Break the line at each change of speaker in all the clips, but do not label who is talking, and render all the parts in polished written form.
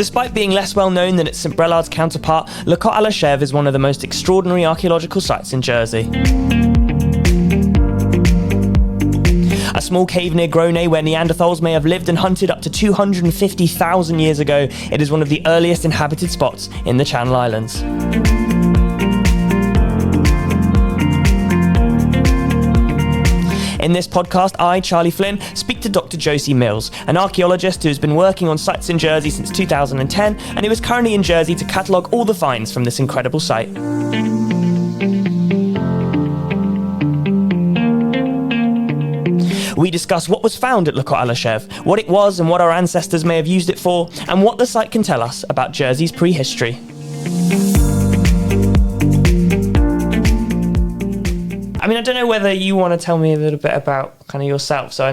Despite being less well known than its St Brelade's counterpart, Cotte à la Chèvre is one of the most extraordinary archaeological sites in Jersey. A small cave near Grosnez where Neanderthals may have lived and hunted up to 250,000 years ago, it is one of the earliest inhabited spots in the Channel Islands. In this podcast, I, Charlie Flynn, speak to Dr Josie Mills, an archaeologist who has been working on sites in Jersey since 2010 and who is currently in Jersey to catalogue all the finds from this incredible site. We discuss what was found at Cotte à la Chèvre, what it was and what our ancestors may have used it for, and what the site can tell us about Jersey's prehistory. I mean, I don't know whether you want to tell me a little bit about kind of yourself. So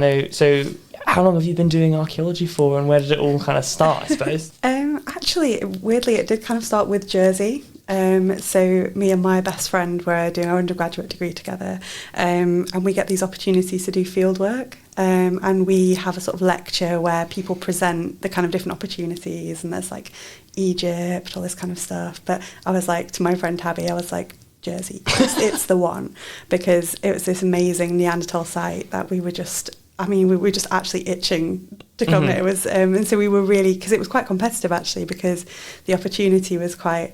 how long have you been doing archaeology for, and where did it all kind of start, I suppose?
Actually, weirdly, it did kind of start with Jersey. So me and my best friend were doing our undergraduate degree together, and we get these opportunities to do field work. And we have a sort of lecture where people present the kind of different opportunities, and there's like Egypt, all this kind of stuff. But I was like, to my friend Tabby, I was like, Jersey, it's the one, because it was this amazing Neanderthal site that we were just actually itching to come. It was, and so we were really, because it was quite competitive actually, because the opportunity was quite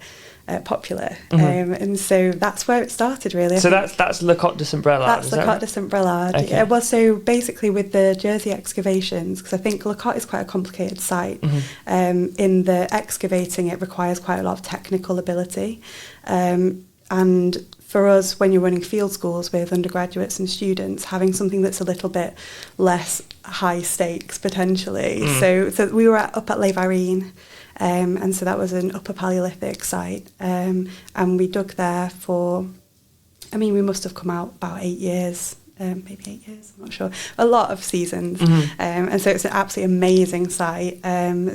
popular, and so that's where it started really.
So that's Cotte de St Brelade.
That's Cotte de St Brelade.
Okay.
Yeah, well, so basically with the Jersey excavations, because I think Cotte is quite a complicated site. In the excavating, it requires quite a lot of technical ability. And for us, when you're running field schools with undergraduates and students, having something that's a little bit less high stakes potentially. So we were up at Les Varines, and so that was an upper Paleolithic site, and we dug there for, we must have come out about 8 years. Maybe 8 years, I'm not sure, a lot of seasons. And so it's an absolutely amazing site.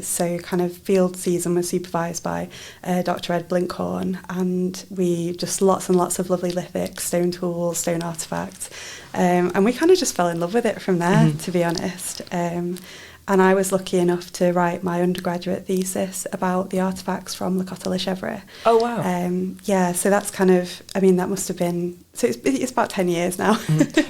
So kind of field season was supervised by Dr Ed Blinkhorn, and we just lots and lots of lovely lithics, stone tools, stone artefacts. And we kind of just fell in love with it from there, to be honest. And I was lucky enough to write my undergraduate thesis about the artefacts from Cotte à la Chèvre.
Oh, wow.
Yeah, so that's kind of, that must have been, so it's about 10 years now.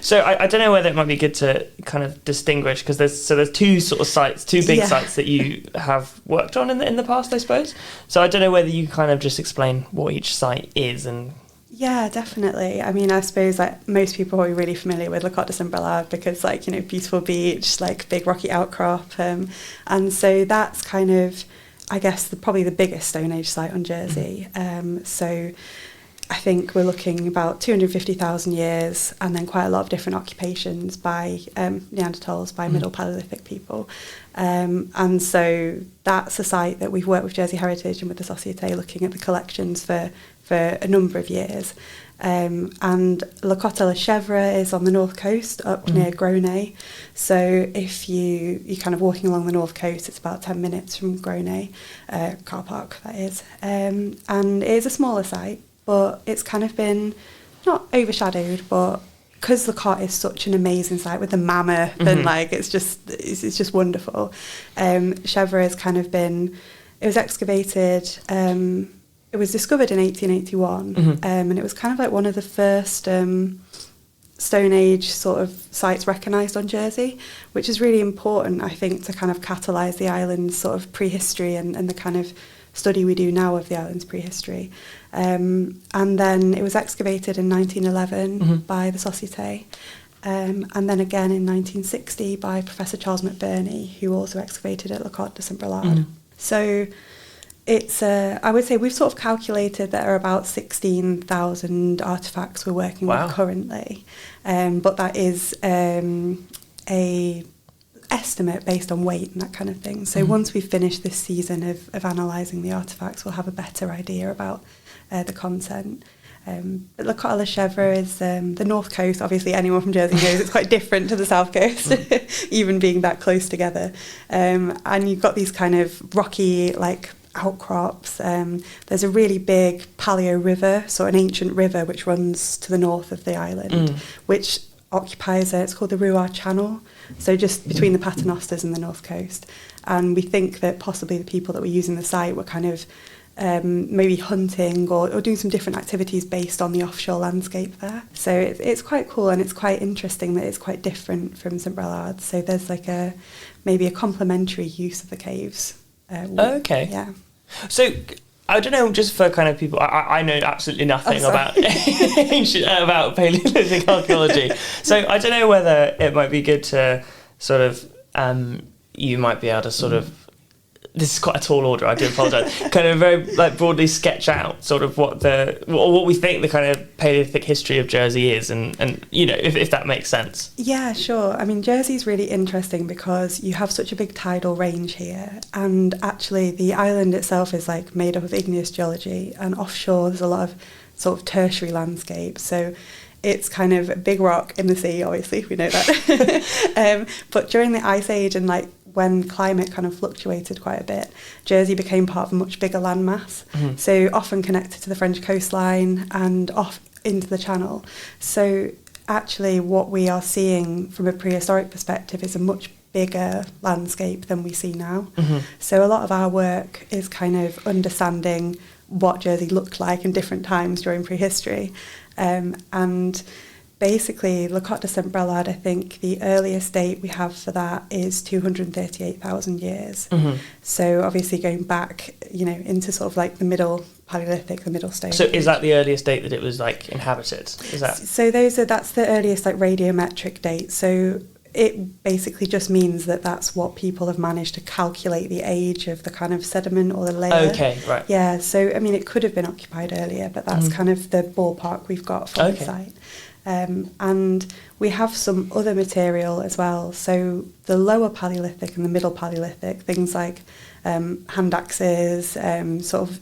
So I don't know whether it might be good to kind of distinguish, because there's two sort of sites, two big sites that you have worked on in the past, I suppose. So I don't know whether you kind of just explain what each site is and...
Yeah, definitely. I suppose like most people are really familiar with Cotte de St Brelade because beautiful beach, like big rocky outcrop. And so that's kind of, I guess, probably the biggest Stone Age site on Jersey. So I think we're looking about 250,000 years, and then quite a lot of different occupations by Neanderthals, by Middle Paleolithic people. And so that's a site that we've worked with Jersey Heritage and with the Société looking at the collections for a number of years. And Cotte à la Chèvre is on the north coast, up near Grosnez. So if you're kind of walking along the north coast, it's about 10 minutes from Grosnez, car park that is. And it is a smaller site, but it's kind of been not overshadowed, but because Cotte is such an amazing site with the mammoth and it's just wonderful. Chèvre has kind of been, it was excavated, it was discovered in 1881, and it was kind of like one of the first Stone Age sort of sites recognised on Jersey, which is really important, I think, to kind of catalyse the island's sort of prehistory and the kind of study we do now of the island's prehistory. And then it was excavated in 1911 by the Société, and then again in 1960 by Professor Charles McBurney, who also excavated at Cotte de St Brelade. So it's, I would say we've sort of calculated that there are about 16,000 artefacts we're working with currently, but that is a estimate based on weight and that kind of thing. So once we've finished this season of analysing the artefacts, we'll have a better idea about the content. But Cotte à la Chèvre is the north coast. Obviously, anyone from Jersey knows it's quite different to the south coast, even being that close together. And you've got these kind of rocky, like, outcrops. There's a really big paleo river, so an ancient river which runs to the north of the island, which occupies it's called the Ruar Channel, so just between the Paternosters and the north coast. And we think that possibly the people that were using the site were kind of maybe hunting or doing some different activities based on the offshore landscape there. So it's quite cool, and it's quite interesting that it's quite different from St Brelade. So there's like maybe a complementary use of the caves.
Okay.
Yeah.
So I don't know, just for kind of people, I know absolutely nothing about about Paleolithic archaeology. So I don't know whether it might be good to sort of, you might be able to sort of, this is quite a tall order, I do apologise, kind of very like broadly sketch out sort of what we think the kind of Paleolithic history of Jersey is, and you know, if that makes sense.
Yeah, sure. I mean, Jersey's really interesting because you have such a big tidal range here, and actually the island itself is like made up of igneous geology, and offshore there's a lot of sort of tertiary landscape. So it's kind of a big rock in the sea, obviously, we know that. But during the Ice Age, and like when climate kind of fluctuated quite a bit, Jersey became part of a much bigger landmass, so often connected to the French coastline and off into the Channel. So actually what we are seeing from a prehistoric perspective is a much bigger landscape than we see now. So a lot of our work is kind of understanding what Jersey looked like in different times during prehistory. And basically, Le Cotte de St Brelade, I think the earliest date we have for that is 238,000 years. So obviously going back, you know, into sort of like the middle Paleolithic, the middle stage.
So is that the earliest date that it was like inhabited? Is that?
So that's the earliest like radiometric date. So it basically just means that that's what people have managed to calculate the age of the kind of sediment or the layer.
Okay, right.
Yeah, so I mean it could have been occupied earlier, but that's kind of the ballpark we've got from the site. And we have some other material as well. So the lower Paleolithic and the middle Paleolithic, things like hand axes, sort of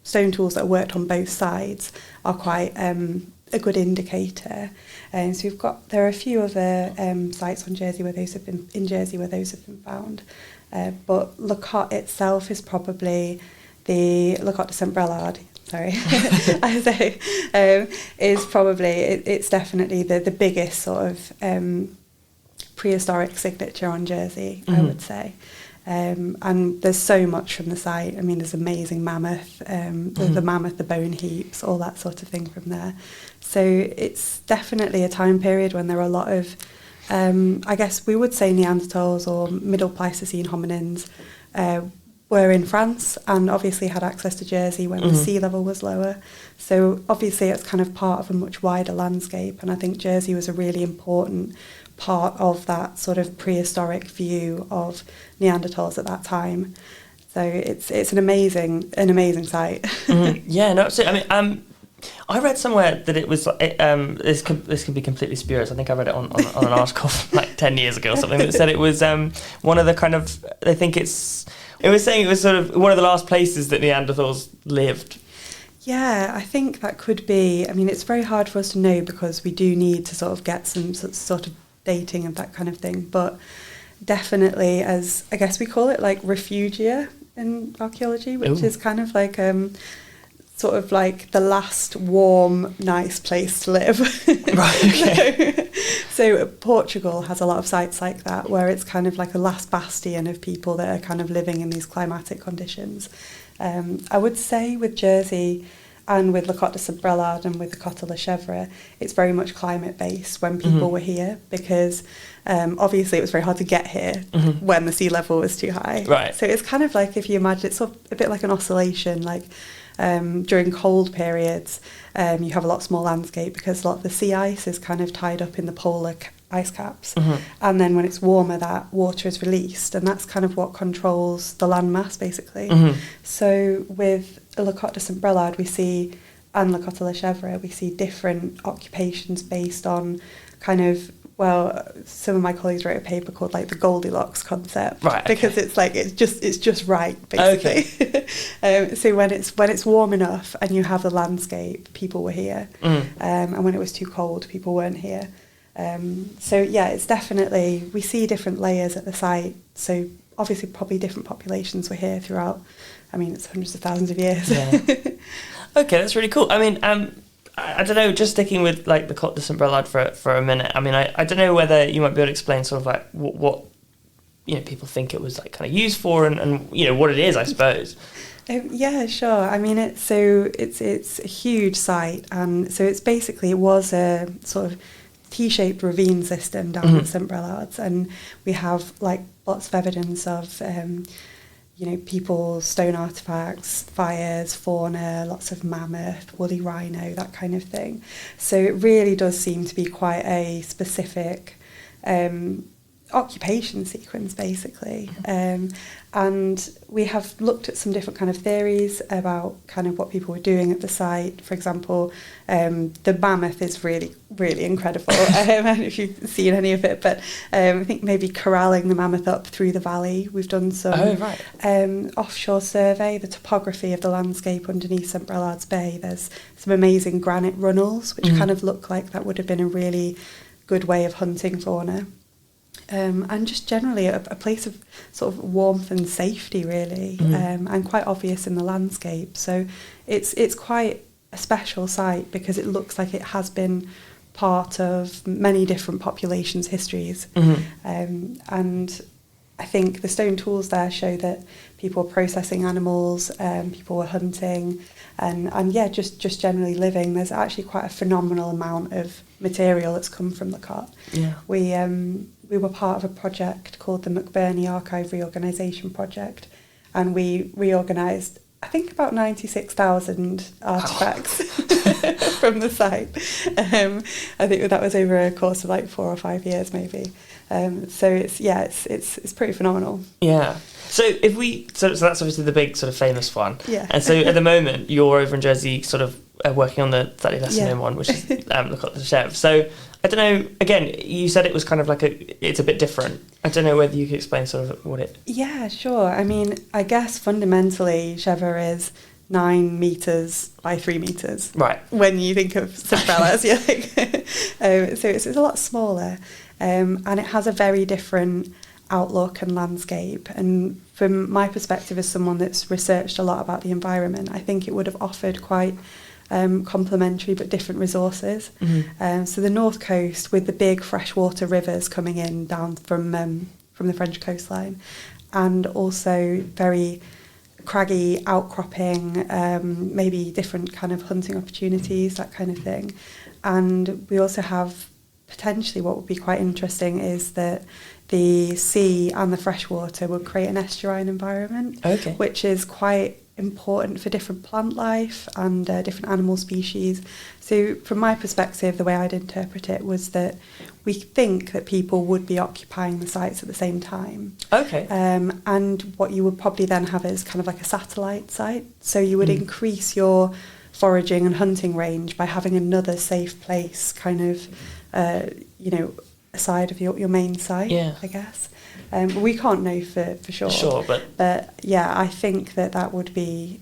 stone tools that are worked on both sides, are quite a good indicator. So there are a few other sites on Jersey where those have been found. But Le Cotte itself is probably Le Cotte de St Brelade. Sorry, I say, is probably it's definitely the biggest sort of prehistoric signature on Jersey, I would say. And there's so much from the site. I mean, there's amazing mammoth, the mammoth, the bone heaps, all that sort of thing from there. So it's definitely a time period when there are a lot of, I guess we would say Neanderthals or Middle Pleistocene hominins were in France and obviously had access to Jersey when the sea level was lower. So obviously it's kind of part of a much wider landscape, and I think Jersey was a really important part of that sort of prehistoric view of Neanderthals at that time. So it's an amazing site.
Yeah, no, absolutely. I mean, I read somewhere that it was this could be completely spurious. I think I read it on an article from like 10 years ago or something that said it was one of the kind of, I think it was saying it was sort of one of the last places that Neanderthals lived.
Yeah, I think that could be. I mean, it's very hard for us to know because we do need to sort of get some sort of dating of that kind of thing. But definitely, as I guess we call it, like refugia in archaeology, which is kind of like sort of like the last warm, nice place to live.
Right, okay.
So Portugal has a lot of sites like that, where it's kind of like a last bastion of people that are kind of living in these climatic conditions. I would say with Jersey and with Le Cotte de St Brelade and with the Cotte de Chèvre, it's very much climate-based when people were here, because obviously it was very hard to get here when the sea level was too high.
Right.
So it's kind of like, if you imagine, it's sort of a bit like an oscillation, like during cold periods, you have a lot more landscape because a lot of the sea ice is kind of tied up in the polar ice caps. And then when it's warmer, that water is released, and that's kind of what controls the land mass, basically. So with Le Cotte de St Brelade, we see, and Le Cotte de Chèvre, we see different occupations based on kind of, well, some of my colleagues wrote a paper called like the Goldilocks concept,
right? Okay.
Because it's like it's just right, basically. Okay. So when it's warm enough and you have the landscape, people were here, and when it was too cold, people weren't here. So yeah, it's definitely, we see different layers at the site. So obviously, probably different populations were here throughout. I mean, it's hundreds of thousands of years.
Yeah. Okay, that's really cool. I mean, I don't know, just sticking with like the Cotte de Brelade for a minute. I mean, I don't know whether you might be able to explain sort of like what people think it was like kind of used for, and what it is, I suppose.
Yeah, sure. I mean, it's a huge site, and so it was a sort of T-shaped ravine system down at St Brelades, and we have like lots of evidence of people, stone artefacts, fires, fauna, lots of mammoth, woolly rhino, that kind of thing. So it really does seem to be quite a specific occupation sequence, basically. And we have looked at some different kind of theories about kind of what people were doing at the site. For example, the mammoth is really, really incredible. I don't know if you've seen any of it, but I think maybe corralling the mammoth up through the valley. We've done some offshore survey, the topography of the landscape underneath St Brelades Bay. There's some amazing granite runnels, which kind of look like that would have been a really good way of hunting fauna. And just generally a place of sort of warmth and safety, really, and quite obvious in the landscape. So it's quite a special site because it looks like it has been part of many different populations' histories. And I think the stone tools there show that people were processing animals, people were hunting, and just generally living. There's actually quite a phenomenal amount of material that's come from the Cotte. Yeah. We were part of a project called the McBurney Archive Reorganisation Project, and we reorganised, I think, about 96,000 artefacts from the site. I think that was over a course of like 4 or 5 years, maybe. So it's pretty phenomenal.
Yeah. So so that's obviously the big sort of famous one.
Yeah.
And so at the moment you're over in Jersey, sort of working on the slightly lesser known one, which is the Cotte de Chèvre. So I don't know. Again, you said it was kind of like it's a bit different. I don't know whether you could explain sort of what it.
Yeah, sure. I mean, I guess fundamentally, Chèvre is 9 meters by 3 meters.
Right.
When you think of St Brelades, so it's a lot smaller, and it has a very different outlook and landscape. And from my perspective as someone that's researched a lot about the environment, I think it would have offered quite complementary but different resources. So the north coast, with the big freshwater rivers coming in down from the French coastline, and also very craggy outcropping, maybe different kind of hunting opportunities, that kind of thing. And we also have potentially what would be quite interesting is that the sea and the freshwater would create an estuarine environment, which is quite important for different plant life and different animal species. So from my perspective, the way I'd interpret it was that we think that people would be occupying the sites at the same time. And what you would probably then have is kind of like a satellite site. So you would increase your foraging and hunting range by having another safe place kind of, aside of your main site, I guess. But we can't know for sure.
Sure,
but yeah, I think that would be.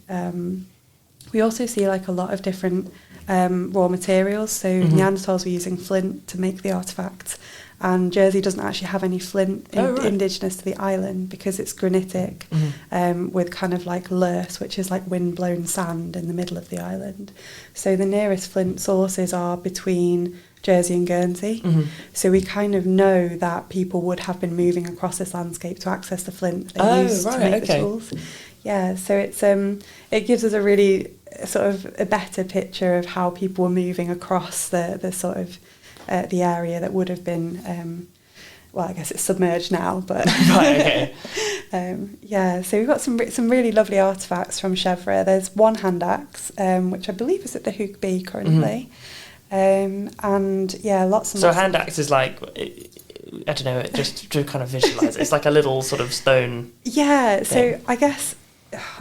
We also see like a lot of different raw materials. So Neanderthals were using flint to make the artefacts, and Jersey doesn't actually have any flint indigenous to the island because it's granitic, with kind of like loess, which is like wind-blown sand in the middle of the island. So the nearest flint sources are between Jersey and Guernsey. So we kind of know that people would have been moving across this landscape to access the flint they used to make the tools. Yeah, so it gives us a really sort of a better picture of how people were moving across the sort of the area that would have been I guess it's submerged now, but so we've got some really lovely artefacts from Chèvre. There's one hand axe, which I believe is at the Hook B currently. And lots and
so
lots.
A hand axe is like, I don't know, just to kind of visualise it, it's like a little sort of stone thing.
So I guess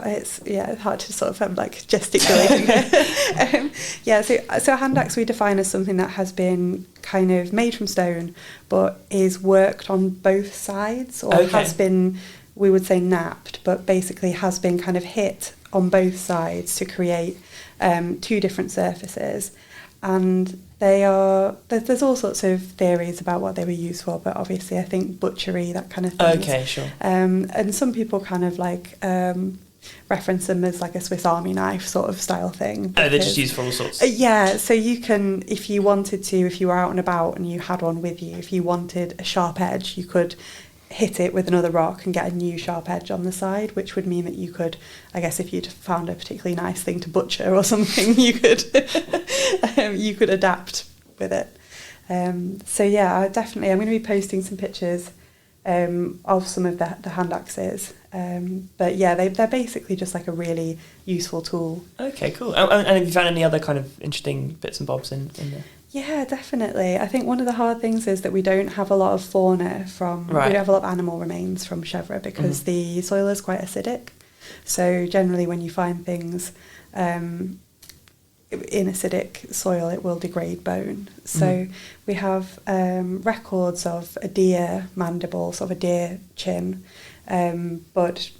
it's hard to sort of like gesticulating so a hand axe we define as something that has been kind of made from stone but is worked on both sides, or has been, we would say, knapped, but basically has been kind of hit on both sides to create 2 different surfaces. And there's all sorts of theories about what they were used for, but obviously I think butchery, that kind of thing.
Sure.
And some people kind of like reference them as like a Swiss Army knife sort of style thing.
Oh, they're just used for all sorts.
Yeah, so you can, if you wanted to, if you were out and about and you had one with you, if you wanted a sharp edge, you could hit it with another rock and get a new sharp edge on the side, which would mean that you could, I guess, if you'd found a particularly nice thing to butcher or something, you could you could adapt with it. So yeah, I'm going to be posting some pictures of some of the hand axes. But yeah, they're basically just like a really useful tool.
Okay, cool. And have you found any other kind of interesting bits and bobs in there?
Yeah, definitely. I think one of the hard things is that we don't have a lot of fauna from,
right.
We don't have a lot of animal remains from Chèvre because the soil is quite acidic. So generally when you find things in acidic soil, it will degrade bone. So we have records of a deer mandible, sort of a deer chin, but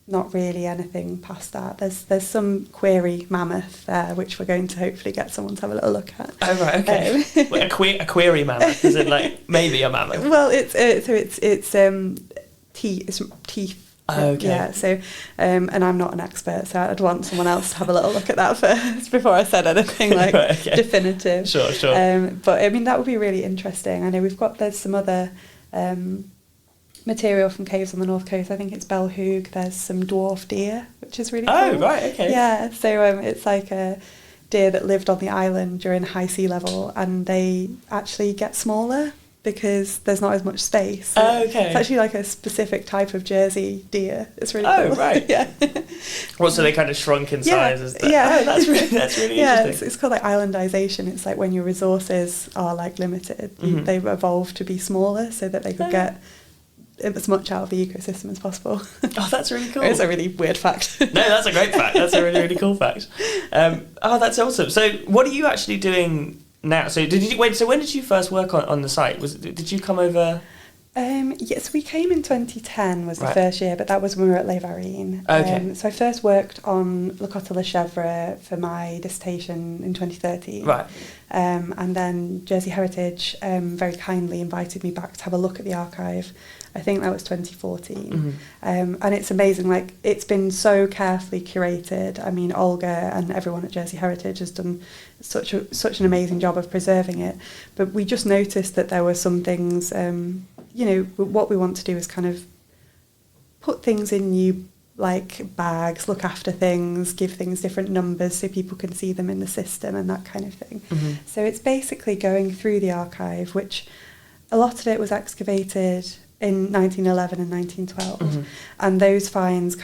not really anything past that. There's some query mammoth there, which we're going to hopefully get someone to have a little look at.
Oh right, okay. A query mammoth? Is it like maybe a mammoth?
Well, it's teeth.
Oh, okay.
Yeah. So, and I'm not an expert, so I'd want someone else to have a little look at that first before I said anything like
right, okay.
definitive.
Sure.
But I mean that would be really interesting. I know there's some other material from caves on the north coast. I think it's Belhoog. There's some dwarf deer, which is really cool.
Oh, right, okay.
Yeah, so it's like a deer that lived on the island during high sea level, and they actually get smaller because there's not as much space. So
oh, okay.
It's actually like a specific type of Jersey deer. It's really
cool.
Oh, right. Yeah.
Well, so they kind of shrunk in size as that?
Yeah.
Oh, that's really
yeah,
interesting.
it's called like islandization. It's like when your resources are like limited, they've evolved to be smaller so that they could get as much out of the ecosystem as possible.
Oh, that's really cool.
It's a really weird fact.
No, that's a great fact. That's a really, really cool fact. Oh, that's awesome. So what are you actually doing now? So so when did you first work on the site? Did you come over?
Yes, we came in 2010 was the first year, but that was when we were at Les Varines.
Okay.
So I first worked on Le Cotte Chèvre for my dissertation in 2013.
Right.
And then Jersey Heritage very kindly invited me back to have a look at the archive. I think that was 2014. And it's amazing, like it's been so carefully curated. I mean, Olga and everyone at Jersey Heritage has done such an amazing job of preserving it. But we just noticed that there were some things, what we want to do is kind of put things in new like bags, look after things, give things different numbers so people can see them in the system and that kind of thing. So it's basically going through the archive, which a lot of it was excavated in 1911 and 1912. And those finds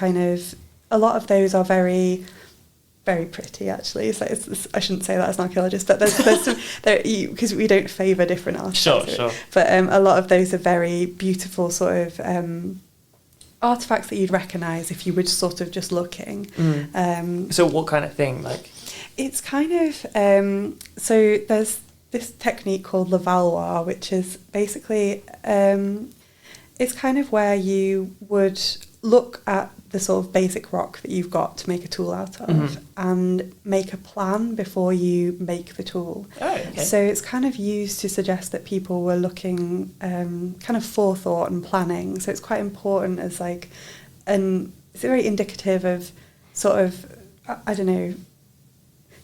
a lot of those are very, very pretty actually. So I shouldn't say that as an archaeologist, but there's some, because we don't favour different artifacts. Sure. But a lot of those are very beautiful sort of artifacts that you'd recognise if you were sort of just looking.
So what kind of thing? Like,
it's kind of so there's this technique called le valoir, which is basically it's kind of where you would look at the sort of basic rock that you've got to make a tool out of and make a plan before you make the tool.
Oh, okay.
So it's kind of used to suggest that people were looking kind of forethought and planning. So it's quite important as like, and it's very indicative of sort of, I don't know,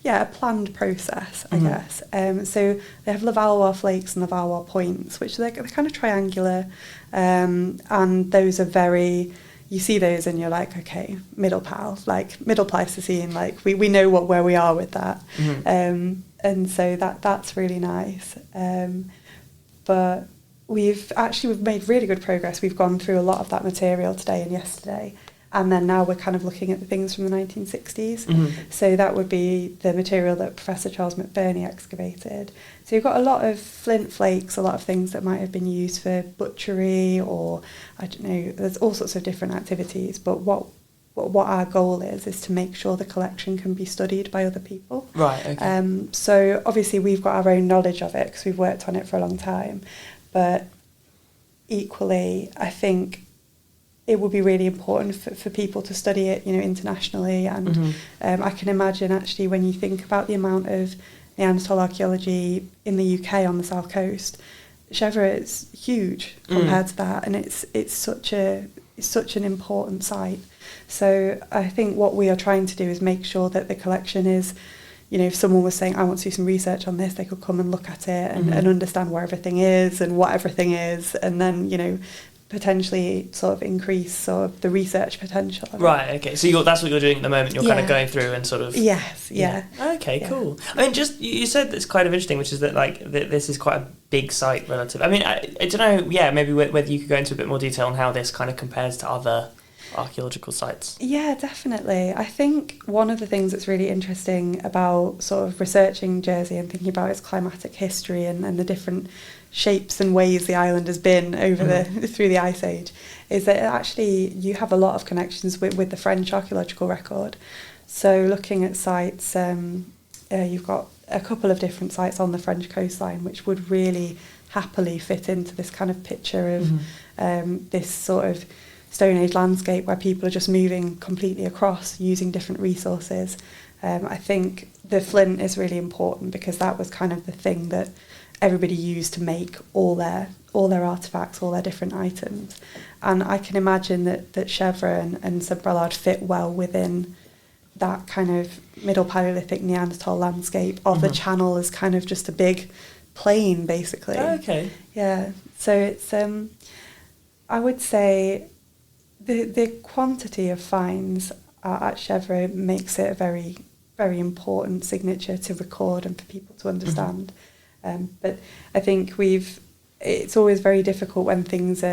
a planned process, I guess. So they have Le Valois flakes and Le Valois points, which they're kind of triangular, and those are very, you see those and you're like, okay, middle Pleistocene, like we know where we are with that. And so that's really nice. But we've made really good progress. We've gone through a lot of that material today and yesterday. And then now we're kind of looking at the things from the 1960s. So that would be the material that Professor Charles McBurney excavated. So you've got a lot of flint flakes, a lot of things that might have been used for butchery or, I don't know, there's all sorts of different activities. But what our goal is to make sure the collection can be studied by other people.
Right, okay.
So obviously we've got our own knowledge of it because we've worked on it for a long time. But equally, I think it would be really important for people to study it, internationally. And I can imagine actually when you think about the amount of Neanderthal archaeology in the UK on the south coast, Chèvre is huge compared to that, and it's such an important site. So I think what we are trying to do is make sure that the collection is, you know, if someone was saying, I want to do some research on this, they could come and look at it and understand where everything is and what everything is, and then, you know, potentially sort of increase sort of the research potential.
Right, okay. So that's what you're doing at the moment. You're kind of going through and sort of...
Yes, yeah.
Okay, cool. I mean, just, you said it's kind of interesting, which is that, like, this is quite a big site relative. I mean, I don't know, maybe whether you could go into a bit more detail on how this kind of compares to other archaeological sites.
Yeah, definitely. I think one of the things that's really interesting about sort of researching Jersey and thinking about its climatic history and the different shapes and ways the island has been over through the Ice Age is that actually you have a lot of connections with the French archaeological record. So looking at sites, you've got a couple of different sites on the French coastline which would really happily fit into this kind of picture of this sort of Stone Age landscape where people are just moving completely across using different resources. I think the flint is really important because that was kind of the thing that everybody used to make all their artefacts, all their different items. And I can imagine that Chèvre and Brelade fit well within that kind of Middle Paleolithic Neanderthal landscape of the channel as kind of just a big plain, basically.
Oh, okay.
Yeah. So it's, I would say the quantity of finds at Chèvre makes it a very, very important signature to record and for people to understand. But I think it's always very difficult when things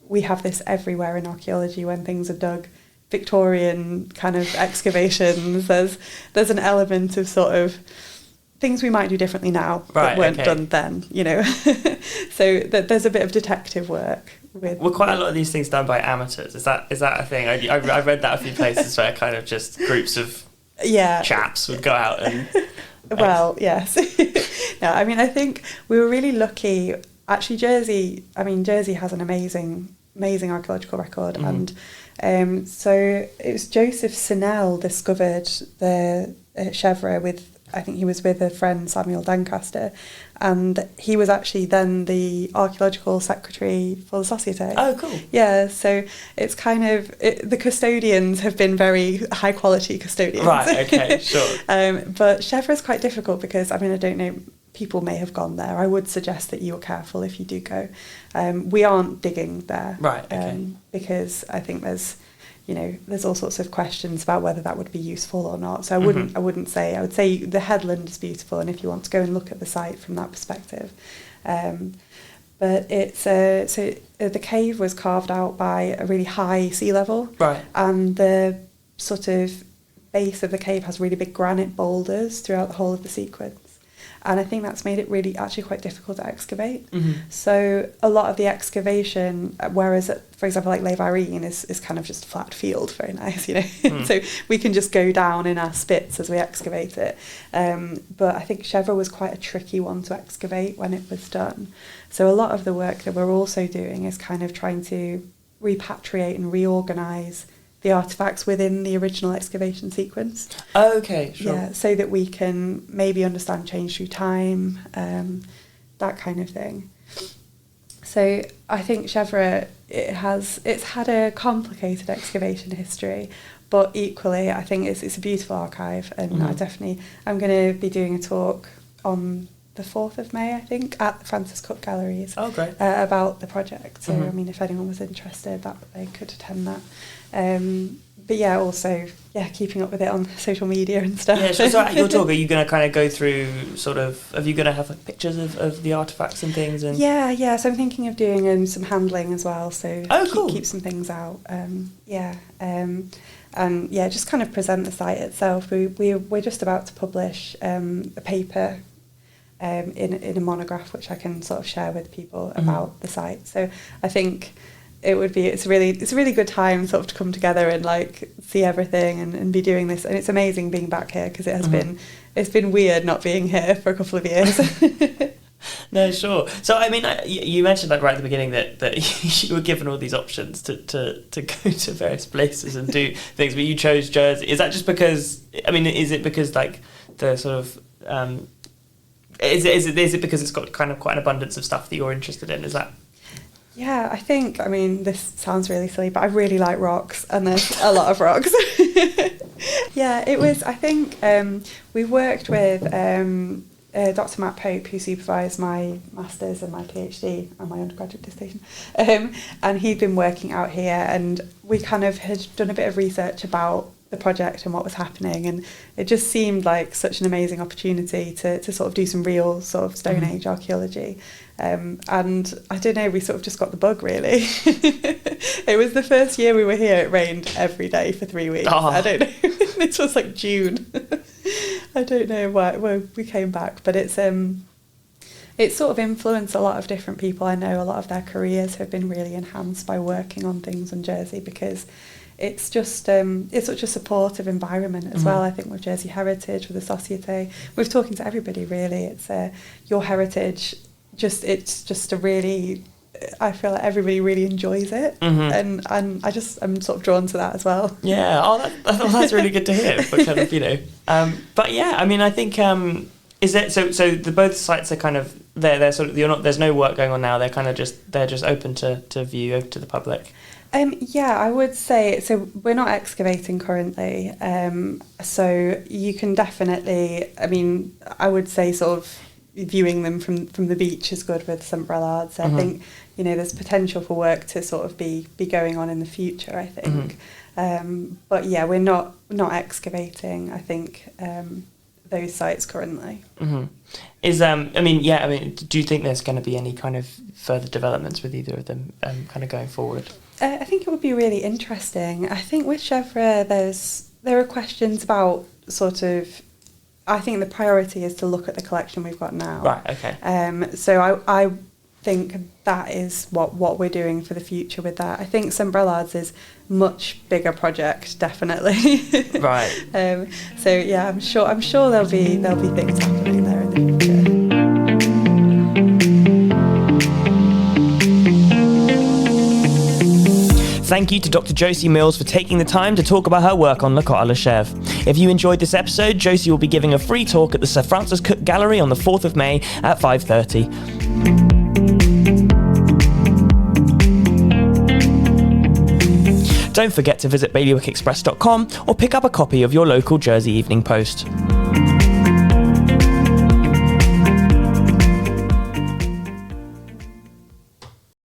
we have this everywhere in archaeology, when things are dug, Victorian kind of excavations, there's an element of sort of things we might do differently now that weren't done then, you know. So there's a bit of detective work.
Were quite a lot of these things done by amateurs? Is that a thing? I've read that a few places where kind of just groups of chaps would go out and...
Well, yes. No, I mean, I think we were really lucky. Actually, Jersey has an amazing archaeological record. And so it was Joseph Sinnell discovered the Chèvre with, I think he was with a friend, Samuel Doncaster, and he was actually then the archaeological secretary for the Société.
Oh, cool.
Yeah, so it's kind of, the custodians have been very high quality custodians.
Right, okay, sure.
But Chèvre is quite difficult because, I mean, I don't know, people may have gone there. I would suggest that you are careful if you do go. We aren't digging there.
Right, okay.
Because I think there's all sorts of questions about whether that would be useful or not. So I would say the headland is beautiful, and if you want to go and look at the site from that perspective. But it's so the cave was carved out by a really high sea level. Right. And the sort of base of the cave has really big granite boulders throughout the whole of the sequence. And I think that's made it really actually quite difficult to excavate. So a lot of the excavation, whereas, for example, like Les Varines is kind of just a flat field, very nice, you know. So we can just go down in our spits as we excavate it. But I think Chèvre was quite a tricky one to excavate when it was done. So a lot of the work that we're also doing is kind of trying to repatriate and reorganise the artefacts within the original excavation sequence.
Oh, okay, sure.
Yeah, so that we can maybe understand change through time, that kind of thing. So I think Chèvre, it's had a complicated excavation history, but equally I think it's a beautiful archive, and I'm going to be doing a talk on the 4th of May, I think, at the Francis Cook Galleries.
Oh, great.
About the project. So, I mean, if anyone was interested, that they could attend that. But yeah, also, keeping up with it on social media and stuff.
Yeah, so at your talk, are you going to kind of go through sort of, are you going to have like pictures of the artefacts and things? And
Yeah, so I'm thinking of doing some handling as well, so
cool.
keep some things out. And just kind of present the site itself. We're just about to publish a paper in a monograph which I can sort of share with people about the site. So I think it's a really good time sort of to come together and like see everything and be doing this, and it's amazing being back here because it has been weird not being here for a couple of years.
No, sure. So I mean, you mentioned like right at the beginning that you were given all these options to go to various places and do things, but you chose Jersey. Is that just because? I mean, is it because like the sort of is it because it's got kind of quite an abundance of stuff that you're interested in? Is that?
Yeah, I think, I mean, this sounds really silly, but I really like rocks, and there's a lot of rocks. Yeah, it was, I think, we worked with Dr Matt Pope, who supervised my master's and my PhD and my undergraduate dissertation, and he'd been working out here, and we kind of had done a bit of research about the project and what was happening, and it just seemed like such an amazing opportunity to sort of do some real sort of Stone Age archaeology. And I don't know, we sort of just got the bug, really. It was the first year we were here, it rained every day for 3 weeks. Oh. I don't know, this was like June. I don't know why we came back, but it's sort of influenced a lot of different people. I know a lot of their careers have been really enhanced by working on things on Jersey, because it's just it's such a supportive environment as well. I think with Jersey Heritage, with the Société, we're talking to everybody really. It's your heritage. It's just a really, I feel like everybody really enjoys it, and I'm sort of drawn to that as well.
Yeah, that's really good to hear. But kind of, but yeah, I mean, I think is it so the both sites are kind of they're sort of there's no work going on now. They're kind of they're just open to view, open to the public.
Yeah, I would say so. We're not excavating currently, so you can definitely. I mean, I would say sort of viewing them from the beach is good with some Brelades. I think there's potential for work to sort of be going on in the future, I think. But yeah, we're not excavating, I think, those sites currently. Do you think there's going to be any kind of further developments with either of them kind of going forward? I think it would be really interesting. I think with Chèvre there are questions about sort of, I think the priority is to look at the collection we've got now.
Right, okay.
So I think that is what we're doing for the future with that. I think St Brelades is much bigger project, definitely.
Right.
So yeah, I'm sure there'll be things happening there in the future.
Thank you to Dr Josie Mills for taking the time to talk about her work on Cotte le Chèvre. If you enjoyed this episode, Josie will be giving a free talk at the Sir Francis Cook Gallery on the 4th of May at 5:30. Don't forget to visit bailiwickexpress.com or pick up a copy of your local Jersey Evening Post.